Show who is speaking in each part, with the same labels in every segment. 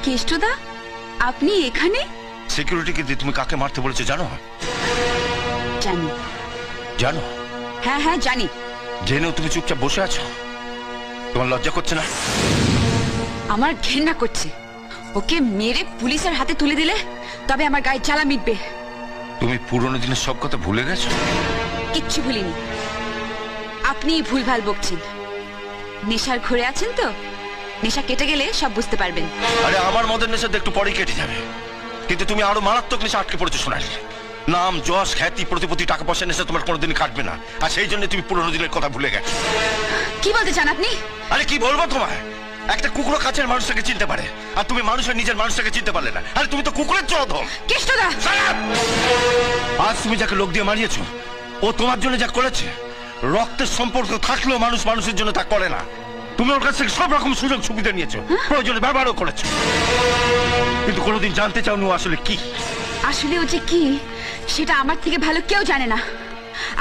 Speaker 1: কেষ্টদা, আপনি এখানে?
Speaker 2: সিকিউরিটিকে দিয়ে তুমি কাকে মারতে বলেছো জানো?
Speaker 1: জানি।
Speaker 2: জানো?
Speaker 1: হ্যাঁ হ্যাঁ জানি।
Speaker 2: জেনেও তুমি চুপচাপ বসে আছো? তোমার লজ্জা করছে না?
Speaker 1: আমার ঘেন্না করছে। ওকে মেরে পুলিশের হাতে তুলে দিলে তবে আমার গায়ে জ্বালা মিটবে।
Speaker 2: তুমি পুরনো দিনের সব কথা ভুলে গেছো?
Speaker 1: কিচ্ছু ভুলিনি। আপনি ভুলভাল বকছেন। নেশার ঘরে আছেন তো? নেশা কেটে গেলে সব বুঝতে পারবেন।
Speaker 2: আরে আমার মদের নেশা একটু পরেই কেটে যাবে, কিন্তু তুমি আরো মারাত্মক নেশা আটকে পড়েছো সোনালি। নাম, যশ, খ্যাতি, প্রতিপত্তি, টাকা পয়সা নেশা তোমার কোনোদিন কাটবে না, আর সেই জন্য তুমি পুরনো দিনের কথা ভুলে গেছো।
Speaker 1: কি বলতে চান আপনি?
Speaker 2: আরে কি বলবো তোমায়? একটা কুকুরও কাছের মানুষটাকে চিনতে পারে, আর তুমি মানুষের নিজের মানুষটাকে চিনতে পারলে না। আরে তুমি তো কুকুরের চোদন।
Speaker 1: কেষ্টদা!
Speaker 2: আজ তুমি যাকে লোক দিয়ে মারিয়েছো, ও তোমার জন্য যা করেছে, রক্তের সম্পর্ক থাকলেও মানুষ মানুষের জন্য তা করে না। তুমি ওর কাছ থেকে সব রকম সুযোগ সুবিধা নিয়েছো, প্রয়োজনে ব্যবহারও করেছো, কিন্তু কোনোদিন জানতে চাওনি ও আসলে কি।
Speaker 1: আসলে ও যে কি সেটা আমার থেকে ভালো কেউ জানে না।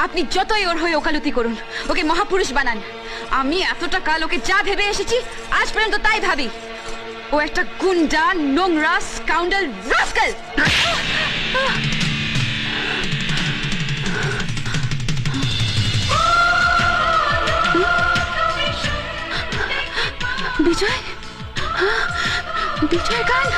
Speaker 1: আপনি যতই ওর হয়ে ওকালতি করুন, ওকে মহাপুরুষ বানান, আমি এতটা কাল ওকে যা ভেবে এসেছি আজ পর্যন্ত তাই ভাবি। ও একটা গুন্ডা, নোংরা, স্কাউন্ডাল, রাস্কেল। বিজয়, বিজয় গান।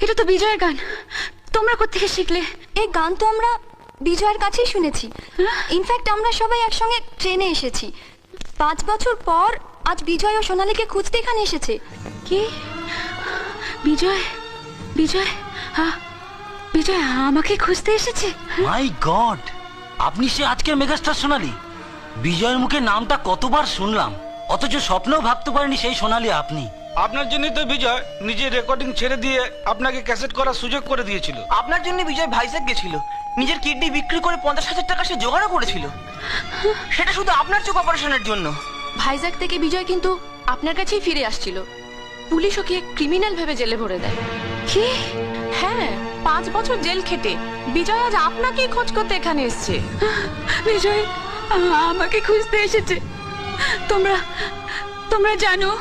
Speaker 1: এটা তো বিজয়ের গান। তোমরা কোত্থেকে শিখলে?
Speaker 3: এই গান তো আমরা বিজয়ের কাছেই শুনেছি। ইনফ্যাক্ট আমরা সবাই একসঙ্গে ট্রেনে এসেছি। 5 বছর পর আজ বিজয় ও সোনালীকে খুঁজতে এখানে এসেছে।
Speaker 1: কি? বিজয়, বিজয়, বিজয় আমাকে খুঁজতে এসেছে?
Speaker 4: মাই গড, আপনি সে আজকের মেগাস্টার সোনালী। বিজয়ের মুখে নামটা কতবার শুনলাম, অথচ স্বপ্নেও ভাবতে পারিনি সেই সোনালী আপনি।
Speaker 5: আপনার জন্যই তো বিজয় নিজের রেকর্ডিং ছেড়ে দিয়ে আপনাকে ক্যাসেট করার সুযোগ করে দিয়েছিল।
Speaker 6: আপনার জন্য বিজয় ভাইজ্যাক গেছিল, নিজের কিডনি বিক্রি করে 50,000 টাকা সে জোগাড় করেছিল, সেটা শুধু আপনার চোখ অপারেশনের জন্য।
Speaker 7: ভাইজ্যাক থেকে বিজয় কিন্তু আপনার কাছেই ফিরে আসছিল। পুলিশ ওকে ক্রিমিনাল ভেবে জেলে ভরে দেয়।
Speaker 1: কি?
Speaker 7: হ্যাঁ, 5 বছর জেল খেটে বিজয় আজ আপনাকেই খোঁজ করতে এখানে এসেছে।
Speaker 1: বিজয় আমাকে খুঁজতে এসেছে। তোমরা তোমরা জানো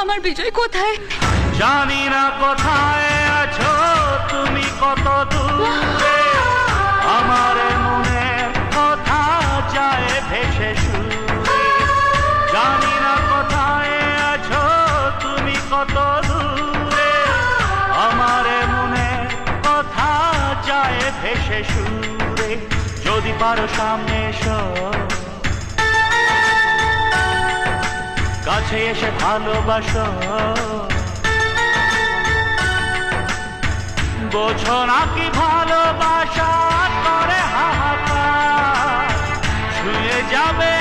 Speaker 1: আমার বিজয় কোথায়?
Speaker 8: জানি না কোথায় আছো তুমি, কত দূরে আমার মনের কথা যায় ভেসে সুরে। জানি না কোথায় আছো তুমি, কত দূরে আমার মনের কথা যায় ভেসে সুরে। যদি পারো সামনে এসো, কাছে এসে ভালোবাসো, বোঝো না কি ভালোবাসা করে হাহাকার, ছুঁয়ে যাবে